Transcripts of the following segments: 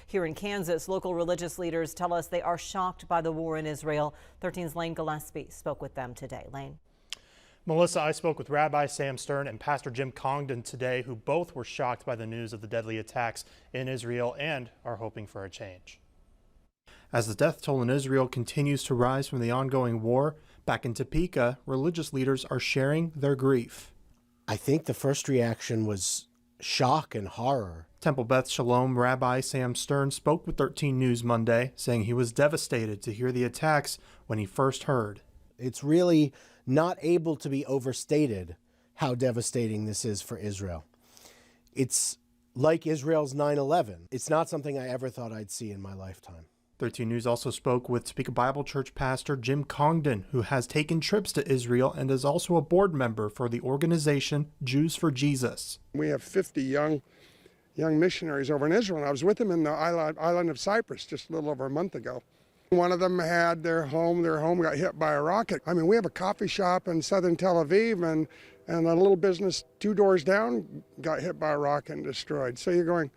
Here in Kansas, local religious leaders tell us they are shocked by the war in Israel. 13's Lane Gillespie spoke with them today. Lane. Melissa, I spoke with Rabbi Sam Stern and Pastor Jim Congdon today, who both were shocked by the news of the deadly attacks in Israel and are hoping for a change. As the death toll in Israel continues to rise from the ongoing war, back in Topeka, religious leaders are sharing their grief. I think the first reaction was shock and horror. Temple Beth Shalom Rabbi Sam Stern spoke with 13 News Monday, saying he was devastated to hear the attacks when he first heard. It's really not able to be overstated how devastating this is for Israel. It's like Israel's 9/11. It's not something I ever thought I'd see in my lifetime. 13 News also spoke with Topeka Bible Church pastor Jim Congdon, who has taken trips to Israel and is also a board member for the organization Jews for Jesus. We have 50 young missionaries over in Israel, and I was with them in the island of Cyprus just a little over a month ago. One of them had their home got hit by a rocket. I mean, we have a coffee shop in southern Tel Aviv, and a little business 2 doors down got hit by a rocket and destroyed. So you're going,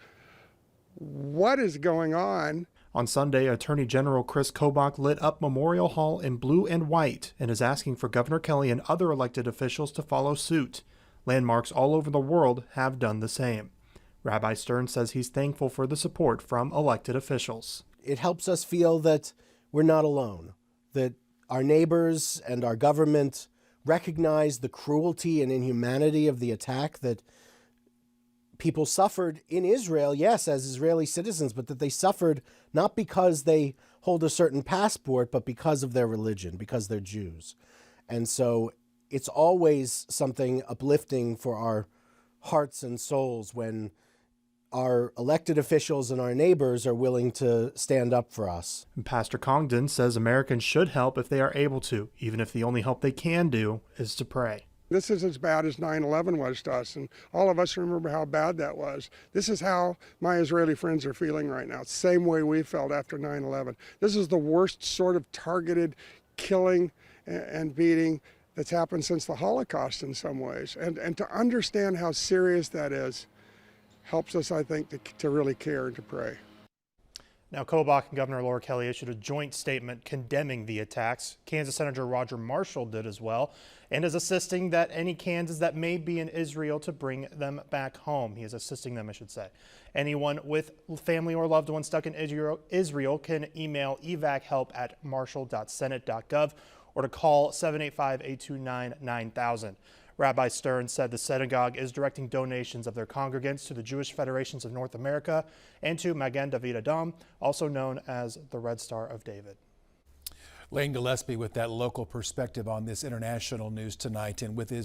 what is going on? On Sunday, Attorney General Chris Kobach lit up Memorial Hall in blue and white and is asking for Governor Kelly and other elected officials to follow suit. Landmarks all over the world have done the same. Rabbi Stern says he's thankful for the support from elected officials. It helps us feel that we're not alone, that our neighbors and our government recognize the cruelty and inhumanity of the attack, that people suffered in Israel, yes, as Israeli citizens, but that they suffered not because they hold a certain passport, but because of their religion, because they're Jews. And so it's always something uplifting for our hearts and souls when our elected officials and our neighbors are willing to stand up for us. Pastor Congdon says Americans should help if they are able to, even if the only help they can do is to pray. This is as bad as 9/11 was to us, and all of us remember how bad that was. This is how my Israeli friends are feeling right now. Same way we felt after 9/11. This is the worst sort of targeted killing and beating that's happened since the Holocaust in some ways. And to understand how serious that is helps us, I think, to really care and to pray. Now, Kobach and Governor Laura Kelly issued a joint statement condemning the attacks. Kansas Senator Roger Marshall did as well, and is assisting that any Kansans that may be in Israel to bring them back home. He is assisting them, I should say. Anyone with family or loved ones stuck in Israel can email evachelp@marshall.senate.gov or to call 785-829-9000. Rabbi Stern said the synagogue is directing donations of their congregants to the Jewish Federations of North America and to Magen David Adom, also known as the Red Star of David. Lane Gillespie with that local perspective on this international news tonight, and with his